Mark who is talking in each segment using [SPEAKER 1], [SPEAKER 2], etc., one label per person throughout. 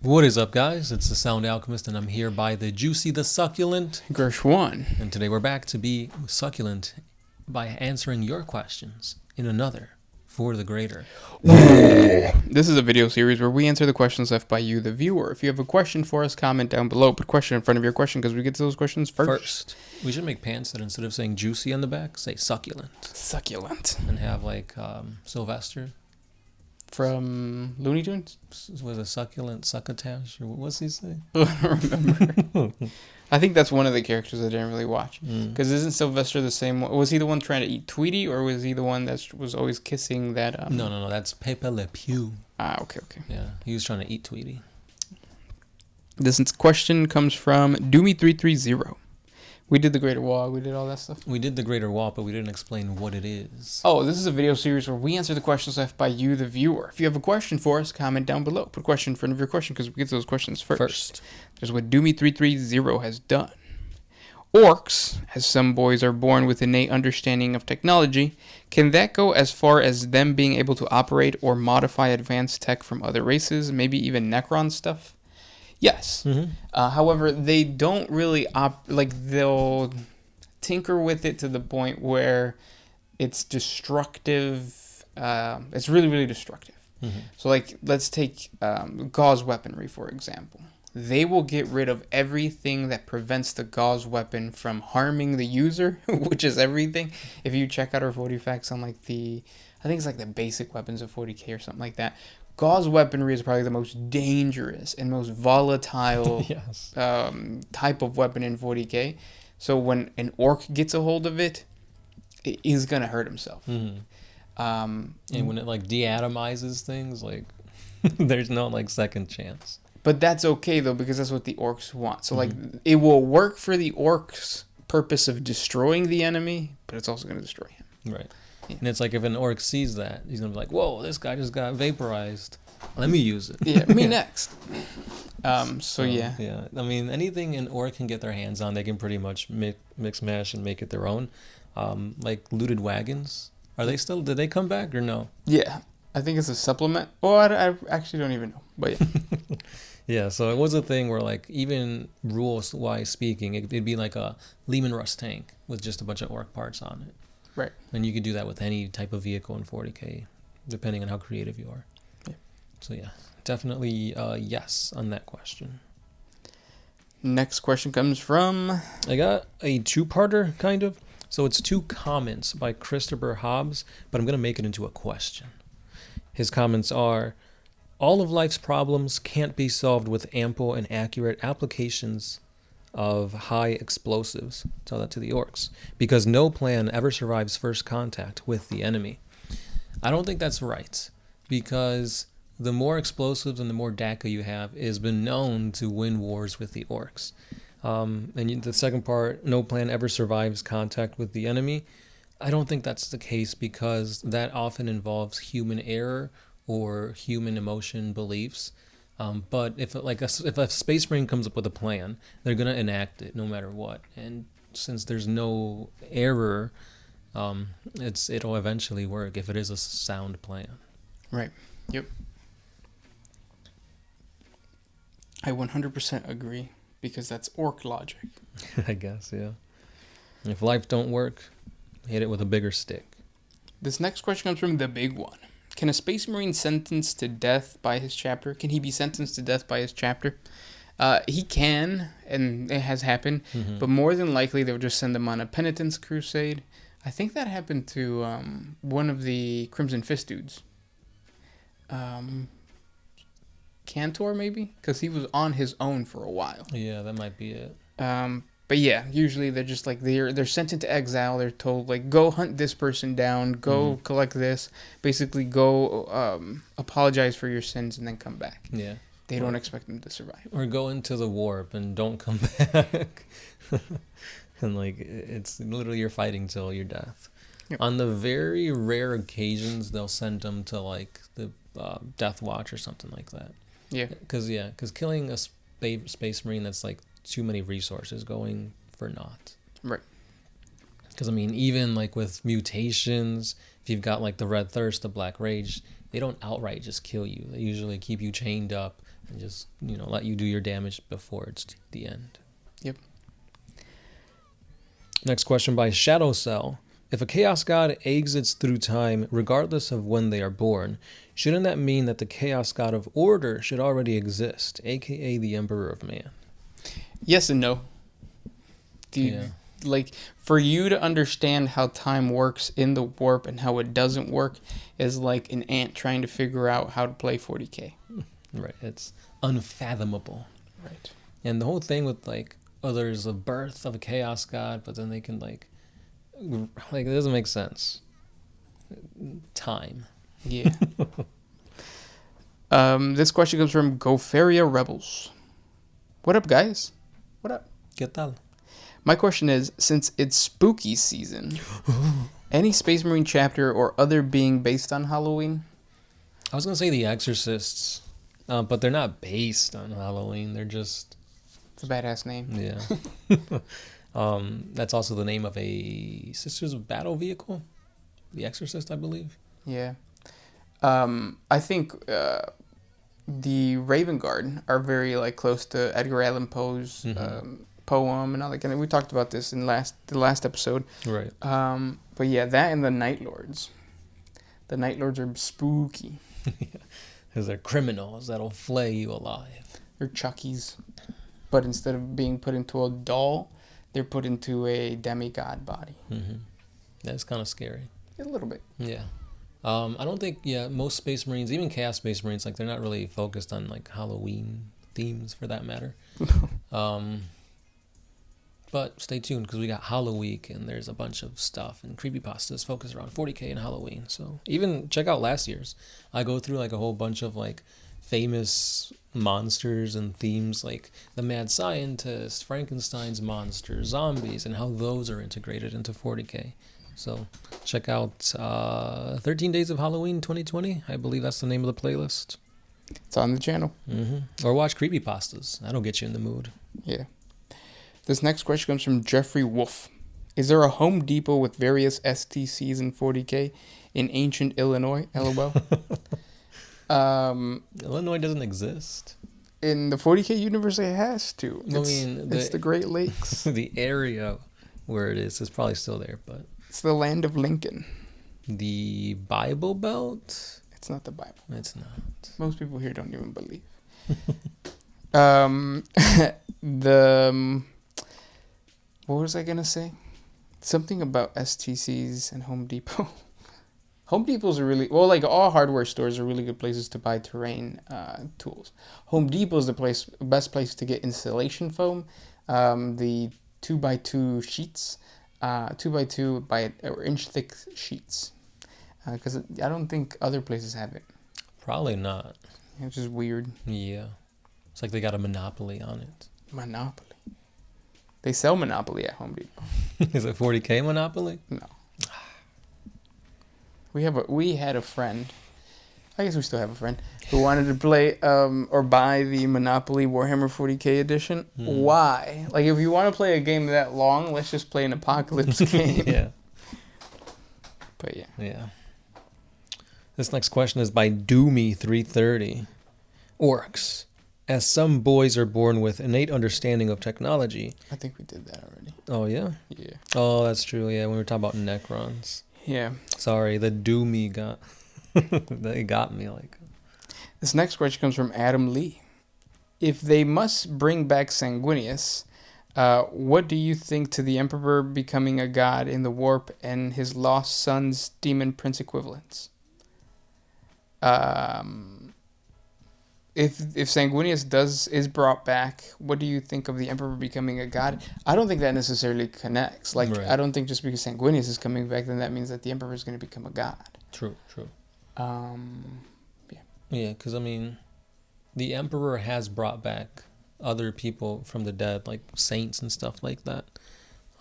[SPEAKER 1] What is up, guys? It's the Sound Alchemist, and I'm here by the Juicy the Succulent.
[SPEAKER 2] Gershwan.
[SPEAKER 1] And today we're back to be succulent by answering your questions in another For the Greater.
[SPEAKER 2] This is a video series where we answer the questions left by you, the viewer. If you have a question for us, comment down below. Put question in front of your question because we get to those questions first.
[SPEAKER 1] We should make pants that instead of saying juicy on the back, say succulent.
[SPEAKER 2] Succulent.
[SPEAKER 1] And have like Sylvester.
[SPEAKER 2] From Looney Tunes?
[SPEAKER 1] Was a succulent succotash? Or what's he say?
[SPEAKER 2] I don't remember. I think that's one of the characters I didn't really watch. Because isn't Sylvester the same one? Was he the one trying to eat Tweety, or was he the one that was always kissing that...
[SPEAKER 1] No. That's Pepe Le Pew.
[SPEAKER 2] Ah, okay.
[SPEAKER 1] Yeah, he was trying to eat Tweety.
[SPEAKER 2] This question comes from Doomy330. We did the Greater WAAAGH. We did all that stuff.
[SPEAKER 1] We did the Greater WAAAGH, but we didn't explain what it is.
[SPEAKER 2] Oh, this is a video series where we answer the questions left by you, the viewer. If you have a question for us, comment down below. Put a question in front of your question because we get to those questions first. There's what Doomy330 has done. Orks, as some boys are born with innate understanding of technology, can that go as far as them being able to operate or modify advanced tech from other races, maybe even Necron stuff? Yes. However, they don't really they'll tinker with it to the point where it's destructive. It's really, really destructive. So, let's take gauze weaponry, for example. They will get rid of everything that prevents the gauze weapon from harming the user, which is everything. If you check out our 40 facts on I think it's the basic weapons of 40K or something like that. Gauze weaponry is probably the most dangerous and most volatile type of weapon in 40K. So when an orc gets a hold of it, he's going to hurt himself. And
[SPEAKER 1] when it deatomizes things, there's no second chance.
[SPEAKER 2] But that's okay though, because that's what the orcs want. So it will work for the orcs' purpose of destroying the enemy, but it's also going to destroy him.
[SPEAKER 1] Right. Yeah. And it's if an orc sees that, he's going to be like, whoa, this guy just got vaporized. Let me use it.
[SPEAKER 2] Yeah, me next. Yeah.
[SPEAKER 1] Yeah. I mean, anything an orc can get their hands on, they can pretty much mix, mash, and make it their own. Looted wagons. Did they come back or no?
[SPEAKER 2] Yeah. I think it's a supplement. Well, I actually don't even know. But yeah.
[SPEAKER 1] Yeah, so it was a thing where, even rules-wise speaking, it'd be like a Lehman Russ tank with just a bunch of orc parts on it.
[SPEAKER 2] Right.
[SPEAKER 1] And you could do that with any type of vehicle in 40K, depending on how creative you are.
[SPEAKER 2] Yeah.
[SPEAKER 1] So, yeah, definitely yes on that question.
[SPEAKER 2] Next question comes from...
[SPEAKER 1] I got a two-parter, kind of. So it's two comments by Christopher Hobbs, but I'm going to make it into a question. His comments are... All of life's problems can't be solved with ample and accurate applications of high explosives. Tell that to the orcs. Because no plan ever survives first contact with the enemy. I don't think that's right. Because the more explosives and the more DACA you have has been known to win wars with the orcs. And the second part, no plan ever survives contact with the enemy. I don't think that's the case because that often involves human error or human emotion beliefs. But if a space marine comes up with a plan, they're going to enact it no matter what. And since there's no error, it'll eventually work if it is a sound plan.
[SPEAKER 2] Right. Yep. I 100% agree because that's orc logic.
[SPEAKER 1] I guess, yeah. If life don't work, hit it with a bigger stick.
[SPEAKER 2] This next question comes from the big one. Can a space marine sentenced to death by his chapter? Can he be sentenced to death by his chapter? He can, and it has happened. But more than likely, they'll just send him on a penitence crusade. I think that happened to one of the Crimson Fist dudes. Cantor, maybe? Because he was on his own for a while.
[SPEAKER 1] Yeah, that might be it.
[SPEAKER 2] But yeah, usually they're just they're sent into exile. They're told go hunt this person down, go collect this, basically go apologize for your sins and then come back.
[SPEAKER 1] Yeah.
[SPEAKER 2] They don't expect them to survive.
[SPEAKER 1] Or go into the warp and don't come back. And it's literally you're fighting till your death. Yep. On the very rare occasions they'll send them to the Death Watch or something like that.
[SPEAKER 2] Yeah.
[SPEAKER 1] Because killing a space marine that's too many resources going for naught.
[SPEAKER 2] Right.
[SPEAKER 1] Because, even, with mutations, if you've got, the Red Thirst, the Black Rage, they don't outright just kill you. They usually keep you chained up and just let you do your damage before it's the end.
[SPEAKER 2] Yep.
[SPEAKER 1] Next question by Shadow Cell. If a Chaos God exits through time, regardless of when they are born, shouldn't that mean that the Chaos God of Order should already exist, aka the Emperor of Man?
[SPEAKER 2] Yes and no. Like, for you to understand how time works in the warp and how it doesn't work is like an ant trying to figure out how to play 40K.
[SPEAKER 1] Right. It's unfathomable.
[SPEAKER 2] Right.
[SPEAKER 1] And the whole thing with there's a birth of a Chaos God, but then they can it doesn't make sense. Time.
[SPEAKER 2] Yeah. This question comes from Gofaria Rebels. What up, guys? What up?
[SPEAKER 1] ¿Qué tal?
[SPEAKER 2] My question is, since it's spooky season, any Space Marine chapter or other being based on Halloween?
[SPEAKER 1] I was going to say the Exorcists, but they're not based on Halloween. They're just...
[SPEAKER 2] It's a badass name.
[SPEAKER 1] Yeah. That's also the name of a Sisters of Battle vehicle. The Exorcist, I believe.
[SPEAKER 2] Yeah. I think the Raven Guard are very close to Edgar Allan Poe's poem and all that kind of. We talked about this in the last episode.
[SPEAKER 1] Right.
[SPEAKER 2] But yeah, that and the Night Lords. The Night Lords are spooky.
[SPEAKER 1] Because they're criminals that'll flay you alive.
[SPEAKER 2] They're Chuckies. But instead of being put into a doll, they're put into a demigod body.
[SPEAKER 1] Mm-hmm. That's kind of scary.
[SPEAKER 2] A little bit.
[SPEAKER 1] Yeah. I don't think, most Space Marines, even Chaos Space Marines, they're not really focused on, Halloween themes, for that matter. But stay tuned, because we got Halloween, and there's a bunch of stuff, and creepypastas focused around 40K and Halloween. So even check out last year's. I go through, a whole bunch of, famous monsters and themes, like the Mad Scientist, Frankenstein's monster, zombies, and how those are integrated into 40K. So check out 13 Days of Halloween 2020. I believe that's the name of the playlist.
[SPEAKER 2] It's on the channel.
[SPEAKER 1] Mm-hmm. Or watch creepypastas. That'll get you in the mood.
[SPEAKER 2] Yeah. This next question comes from Jeffrey Wolf. Is there a Home Depot with various STCs in 40K in ancient Illinois? LOL.
[SPEAKER 1] Illinois doesn't exist.
[SPEAKER 2] In the 40K universe, it has to.
[SPEAKER 1] It's
[SPEAKER 2] the Great Lakes.
[SPEAKER 1] The area where it is probably still there, but...
[SPEAKER 2] It's the land of Lincoln.
[SPEAKER 1] The Bible Belt?
[SPEAKER 2] It's not the Bible.
[SPEAKER 1] It's not.
[SPEAKER 2] Most people here don't even believe. What was I going to say? Something about STCs and Home Depot. Home Depots are really... Well, all hardware stores are really good places to buy terrain tools. Home Depot is the best place to get insulation foam, the 2x2 sheets, 2x2 by or inch thick sheets. Because I don't think other places have it.
[SPEAKER 1] Probably not.
[SPEAKER 2] Which is weird.
[SPEAKER 1] Yeah. It's like they got a monopoly on it.
[SPEAKER 2] Monopoly. They sell Monopoly at Home Depot.
[SPEAKER 1] Is it 40K Monopoly?
[SPEAKER 2] No. We had a friend, I guess we still have a friend, who wanted to play or buy the Monopoly Warhammer 40K edition. Why? If you want to play a game that long, let's just play an apocalypse game.
[SPEAKER 1] Yeah.
[SPEAKER 2] But yeah.
[SPEAKER 1] Yeah. This next question is by Doomy330. Orks. As some boys are born with innate understanding of technology.
[SPEAKER 2] I think we did that already.
[SPEAKER 1] Oh, yeah?
[SPEAKER 2] Yeah.
[SPEAKER 1] Oh, that's true. Yeah, when we were talking about Necrons.
[SPEAKER 2] Yeah.
[SPEAKER 1] Sorry, the Doomy got... they got me
[SPEAKER 2] This next question comes from Adam Lee. If they must bring back Sanguinius, what do you think to the Emperor becoming a god in the warp and his lost son's demon prince equivalents? If Sanguinius is brought back, what do you think of the Emperor becoming a god? I don't think that necessarily connects. Right. I don't think just because Sanguinius is coming back, then that means that the Emperor is going to become a god.
[SPEAKER 1] True.
[SPEAKER 2] Yeah.
[SPEAKER 1] Yeah, because, the Emperor has brought back other people from the dead, like saints and stuff like that.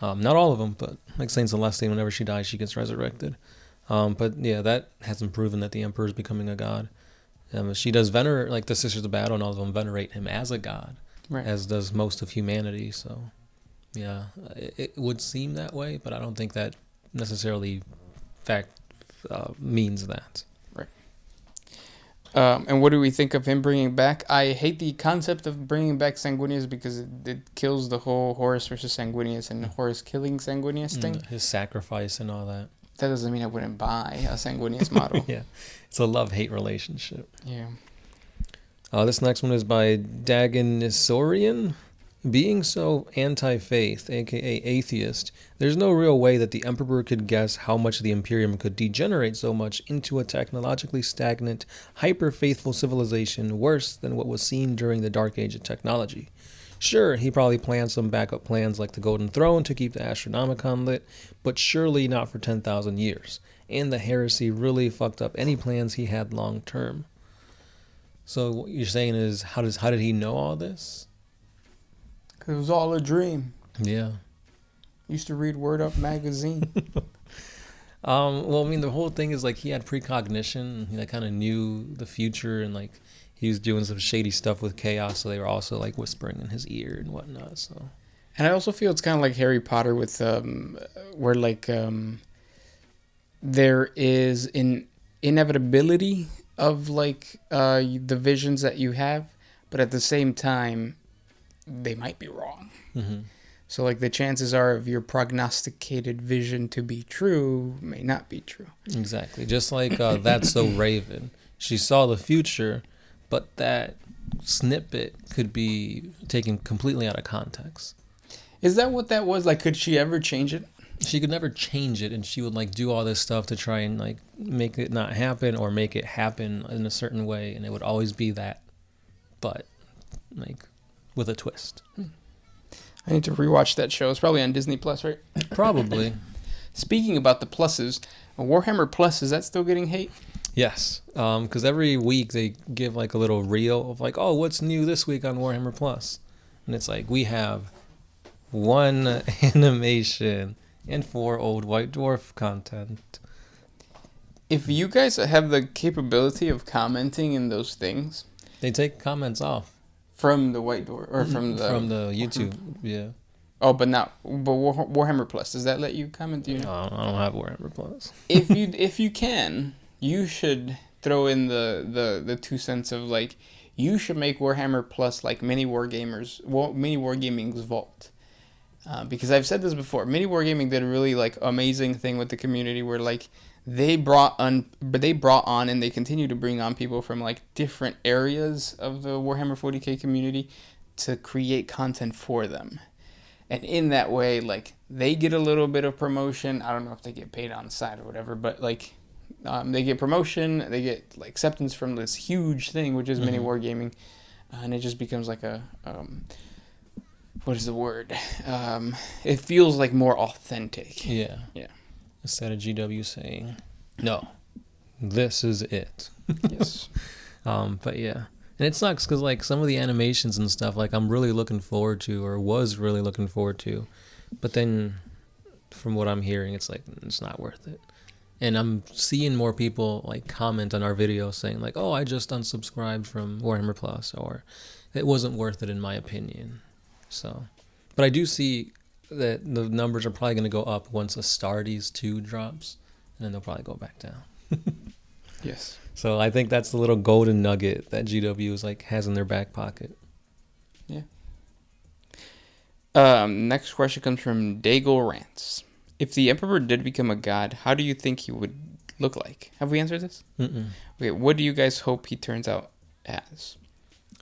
[SPEAKER 1] Not all of them, but like Saint Celestine, whenever she dies, she gets resurrected. But yeah, that hasn't proven that the Emperor is becoming a god. She does venerate, like the Sisters of Battle and all of them venerate him as a god, right, as does most of humanity. So, yeah, it would seem that way, but I don't think that necessarily means that.
[SPEAKER 2] Right. And what do we think of him bringing back? I hate the concept of bringing back Sanguinius because it kills the whole Horus versus Sanguinius and Horus killing Sanguinius thing.
[SPEAKER 1] His sacrifice and all that.
[SPEAKER 2] That doesn't mean I wouldn't buy a Sanguinius model.
[SPEAKER 1] Yeah, it's a love-hate relationship.
[SPEAKER 2] Yeah.
[SPEAKER 1] This next one is by Dagonisorian. Being so anti-faith, aka atheist, there's no real way that the Emperor could guess how much the Imperium could degenerate so much into a technologically stagnant, hyper-faithful civilization worse than what was seen during the Dark Age of technology. Sure, he probably planned some backup plans like the Golden Throne to keep the Astronomicon lit, but surely not for 10,000 years. And the heresy really fucked up any plans he had long term. So what you're saying is, how did he know all this?
[SPEAKER 2] It was all a dream.
[SPEAKER 1] Yeah.
[SPEAKER 2] Used to read Word Up magazine.
[SPEAKER 1] Well, I mean, the whole thing is like he had precognition. He like kind of knew the future, and like he was doing some shady stuff with Chaos. So they were also like whispering in his ear and whatnot. So,
[SPEAKER 2] and I also feel it's kind of like Harry Potter with where like there is an inevitability of like the visions that you have, but at the same time, they might be wrong.
[SPEAKER 1] mm-hmm.
[SPEAKER 2] So like the chances are of your prognosticated vision to be true may not be true.
[SPEAKER 1] Exactly. Just like That's So Raven. She saw the future, but that snippet could be taken completely out of context.
[SPEAKER 2] Is that what that was? Like, could she ever change it?
[SPEAKER 1] She could never change it, and she would like do all this stuff to try and like make it not happen or make it happen in a certain way, and it would always be that, but like with a twist.
[SPEAKER 2] I need to rewatch that show. It's probably on Disney Plus, right?
[SPEAKER 1] Probably.
[SPEAKER 2] Speaking about the pluses, Warhammer Plus, is that still getting hate?
[SPEAKER 1] Yes, because every week they give like a little reel of like, oh, what's new this week on Warhammer Plus, and it's like we have 1 animation and 4 old White Dwarf content.
[SPEAKER 2] If you guys have the capability of commenting in those things,
[SPEAKER 1] they take comments off
[SPEAKER 2] from the White Dwarf or from the
[SPEAKER 1] YouTube. Yeah.
[SPEAKER 2] Oh, but Warhammer Plus, does that let you comment? Do you know?
[SPEAKER 1] No, I don't have Warhammer Plus.
[SPEAKER 2] if you can, you should throw in the 2 cents of like, you should make Warhammer Plus like Mini Wargaming's Vault. Because I've said this before, Mini Wargaming did a really like amazing thing with the community where like they brought on and they continue to bring on people from like different areas of the Warhammer 40K community to create content for them. And in that way, like they get a little bit of promotion. I don't know if they get paid on the side or whatever, but like they get promotion, they get like acceptance from this huge thing, which is Mini Wargaming, and it just becomes like a what is the word? It feels like more authentic.
[SPEAKER 1] Yeah.
[SPEAKER 2] Yeah.
[SPEAKER 1] Instead of GW saying, no, this is it.
[SPEAKER 2] Yes.
[SPEAKER 1] But yeah. And it sucks because like some of the animations and stuff, like I'm really looking forward to, or was really looking forward to. But then from what I'm hearing, it's like, it's not worth it. And I'm seeing more people like comment on our videos saying like, oh, I just unsubscribed from Warhammer Plus, or it wasn't worth it in my opinion. So, but I do see that the numbers are probably going to go up once Astartes 2 drops, and then they'll probably go back down.
[SPEAKER 2] Yes.
[SPEAKER 1] So I think that's the little golden nugget that GW is like has in their back pocket.
[SPEAKER 2] Yeah. Next question comes from Daigle Rants. If the Emperor did become a god, how do you think he would look like? Have we answered this?
[SPEAKER 1] Mm-mm.
[SPEAKER 2] Okay, what do you guys hope he turns out as?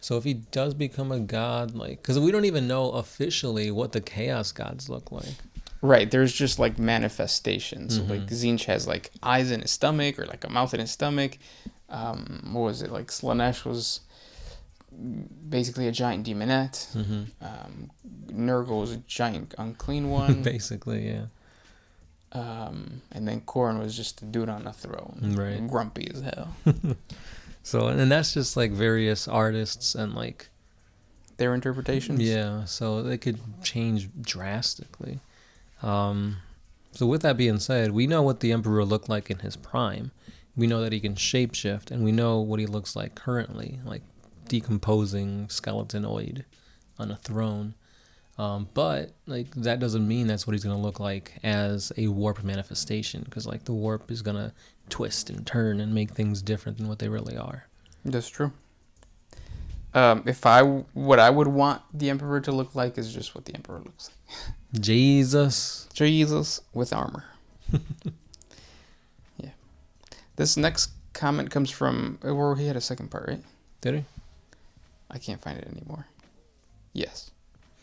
[SPEAKER 1] So if he does become a god, like, because we don't even know officially what the Chaos Gods look like.
[SPEAKER 2] Right, there's just like manifestations. Mm-hmm. Like Tzeentch has like eyes in his stomach or like a mouth in his stomach. What was it? Like Slanesh was basically a giant demonette. Mm-hmm. Nurgle was a giant unclean one.
[SPEAKER 1] Basically, yeah.
[SPEAKER 2] And then Khorne was just a dude on a throne.
[SPEAKER 1] Right.
[SPEAKER 2] Grumpy as hell.
[SPEAKER 1] So, and that's just like various artists and like
[SPEAKER 2] their interpretations.
[SPEAKER 1] Yeah, so they could change drastically. So with that being said, we know what the Emperor looked like in his prime. We know that he can shapeshift, and we know what he looks like currently, like decomposing skeletonoid on a throne. But like that doesn't mean that's what he's gonna look like as a warp manifestation, because like the warp is gonna twist and turn and make things different than what they really are.
[SPEAKER 2] That's true. What I would want the Emperor to look like is just what the Emperor looks like.
[SPEAKER 1] Jesus.
[SPEAKER 2] Jesus with armor. Yeah. This next comment comes from where he had a second part, right?
[SPEAKER 1] Did he?
[SPEAKER 2] I can't find it anymore. Yes.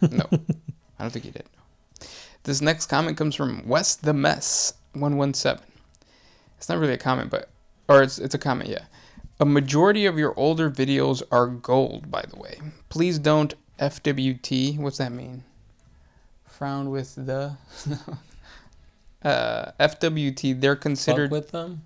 [SPEAKER 2] No. I don't think he did. No. This next comment comes from West the Mess 117. It's not really a comment, it's a comment, yeah. A majority of your older videos are gold, by the way. Please don't FWT. What's that mean? Frown with the FWT. They're considered.
[SPEAKER 1] Fuck with them?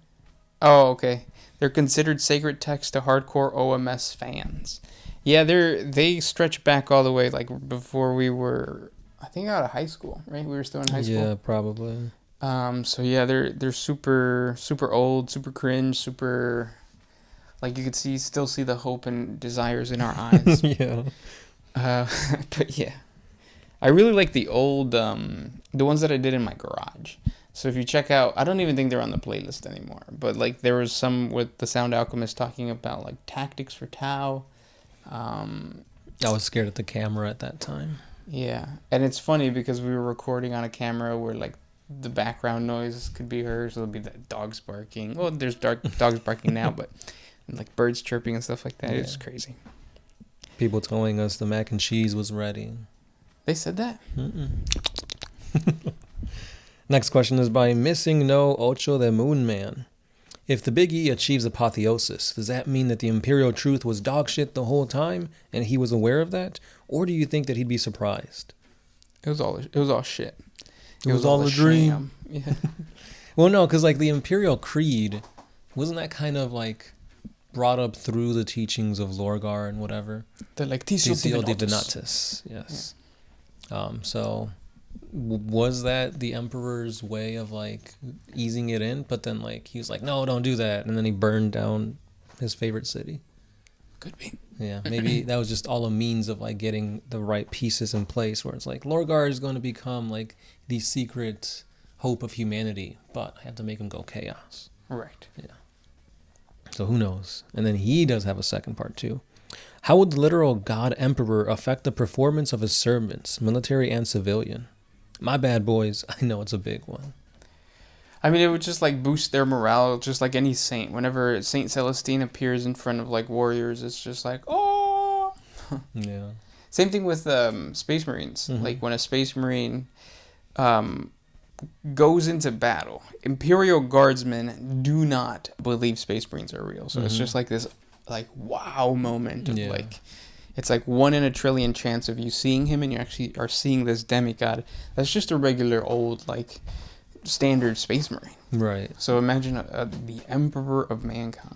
[SPEAKER 2] Oh, okay. They're considered sacred text to hardcore OMS fans. Yeah, they stretch back all the way like before we were, I think, out of high school, right? We were still in high school.
[SPEAKER 1] Yeah, probably.
[SPEAKER 2] So yeah, they're super old, super cringe, super. Like, you could still see the hope and desires in our eyes.
[SPEAKER 1] Yeah.
[SPEAKER 2] But yeah. I really like the old, the ones that I did in my garage. So if you check out, I don't even think they're on the playlist anymore. But, like, there was some with the Sound Alchemist talking about, like, tactics for Tau.
[SPEAKER 1] I was scared of the camera at that time.
[SPEAKER 2] Yeah. And it's funny because we were recording on a camera where, like, the background noise could be heard. So there'll be the dogs barking. Well, there's dogs barking now, but... And like birds chirping and stuff like that. Yeah. It's crazy.
[SPEAKER 1] People telling us the mac and cheese was ready.
[SPEAKER 2] They said that?
[SPEAKER 1] Next question is by Missing No Ocho the Moon Man. If the Big E achieves apotheosis, does that mean that the Imperial truth was dog shit the whole time and he was aware of that? Or do you think that he'd be surprised?
[SPEAKER 2] It was all shit.
[SPEAKER 1] It was all a dream.
[SPEAKER 2] Yeah.
[SPEAKER 1] Well, no, because like the Imperial Creed, wasn't that kind of like brought up through the teachings of Lorgar and whatever?
[SPEAKER 2] The like Tissio
[SPEAKER 1] Divinatus. Yes. Yeah. So was that the Emperor's way of like easing it in? But then like he was like, no, don't do that, and then he burned down his favorite city.
[SPEAKER 2] Could be.
[SPEAKER 1] Yeah, maybe that was just all a means of like getting the right pieces in place, where it's like Lorgar is going to become like the secret hope of humanity, but I have to make him go chaos.
[SPEAKER 2] Right.
[SPEAKER 1] Yeah. So who knows? And then he does have a second part too. How would the literal God Emperor affect the performance of his servants, military and civilian? My bad, boys. I know it's a big one.
[SPEAKER 2] I mean, it would just like boost their morale, just like any saint. Whenever Saint Celestine appears in front of like warriors, it's just like, oh.
[SPEAKER 1] Yeah.
[SPEAKER 2] Same thing with Space Marines. Mm-hmm. Like when a Space Marine goes into battle, Imperial Guardsmen do not believe Space Marines are real. So it's just like this like wow moment of like, it's like 1 in a trillion chance of you seeing him, and you actually are seeing this demigod that's just a regular old like standard Space Marine.
[SPEAKER 1] Right.
[SPEAKER 2] So imagine the Emperor of mankind.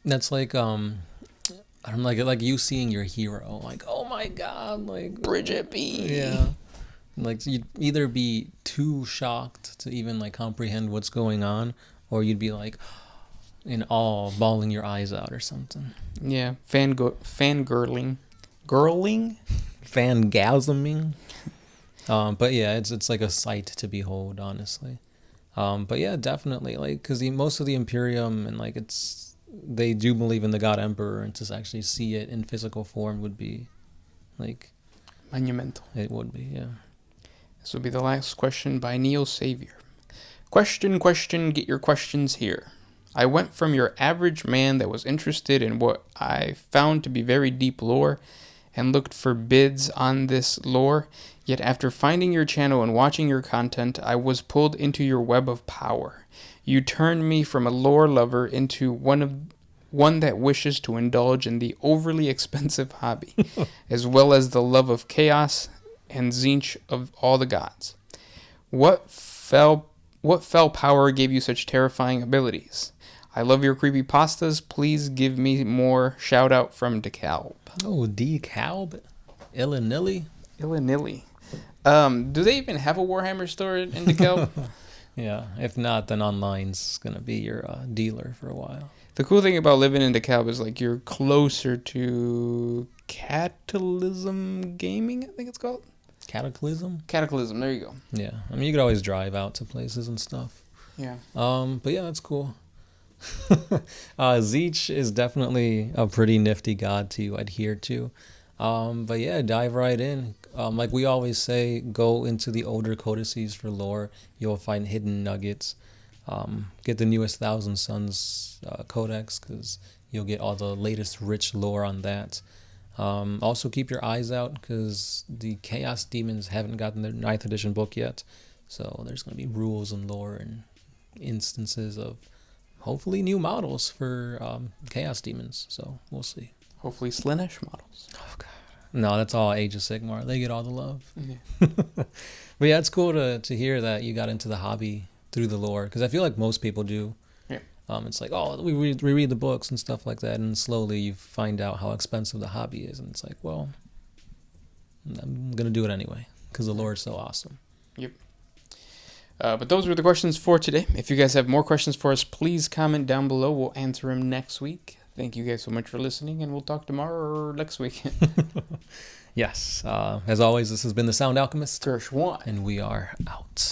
[SPEAKER 1] That's like I don't know, like you seeing your hero, like, oh my god, like
[SPEAKER 2] Bridget B.
[SPEAKER 1] Yeah. Like you'd either be too shocked to even like comprehend what's going on, or you'd be like in awe, bawling your eyes out or something.
[SPEAKER 2] Yeah, fangirling,
[SPEAKER 1] fangasming. But yeah, it's like a sight to behold, honestly. But yeah, definitely, like, because most of the Imperium and like they do believe in the God Emperor, and to actually see it in physical form would be like
[SPEAKER 2] monumental.
[SPEAKER 1] It would be, yeah.
[SPEAKER 2] This will be the last question by Neo Savior. Question, get your questions here. I went from your average man that was interested in what I found to be very deep lore and looked for bids on this lore, yet after finding your channel and watching your content, I was pulled into your web of power. You turned me from a lore lover into one that wishes to indulge in the overly expensive hobby, as well as the love of chaos and Tzeentch of all the gods. What fell power gave you such terrifying abilities? I love your creepypastas. Please give me more. Shout out from DeKalb.
[SPEAKER 1] Oh, DeKalb? Illinilly?
[SPEAKER 2] Do they even have a Warhammer store in DeKalb?
[SPEAKER 1] Yeah, if not, then online's gonna be your dealer for a while.
[SPEAKER 2] The cool thing about living in DeKalb is like you're closer to Catalysm Gaming, I think it's called.
[SPEAKER 1] Cataclysm,
[SPEAKER 2] there you go.
[SPEAKER 1] Yeah, I mean you could always drive out to places and stuff.
[SPEAKER 2] Yeah.
[SPEAKER 1] But yeah, that's cool. Zeech is definitely a pretty nifty god to adhere to. But yeah, dive right in. Like we always say, go into the older codices for lore. You'll find hidden nuggets. Get the newest Thousand Suns codex because you'll get all the latest rich lore on that. Also keep your eyes out because the Chaos Demons haven't gotten their 9th edition book yet. So there's going to be rules and lore and instances of hopefully new models for Chaos Demons. So we'll see.
[SPEAKER 2] Hopefully Slaanesh models.
[SPEAKER 1] Oh, God. No, that's all Age of Sigmar. They get all the love.
[SPEAKER 2] Yeah.
[SPEAKER 1] But yeah, it's cool to hear that you got into the hobby through the lore because I feel like most people do.
[SPEAKER 2] Yeah.
[SPEAKER 1] It's like, oh, we read the books and stuff like that, and slowly you find out how expensive the hobby is, and it's like, well, I'm gonna do it anyway because the lore is so awesome.
[SPEAKER 2] Yep. But those were the questions for today. If you guys have more questions for us, please comment down below. We'll answer them next week. Thank you guys so much for listening, and we'll talk tomorrow or next week.
[SPEAKER 1] Yes. As always, this has been the Sound Alchemist,
[SPEAKER 2] Gersh 1.
[SPEAKER 1] and we are out.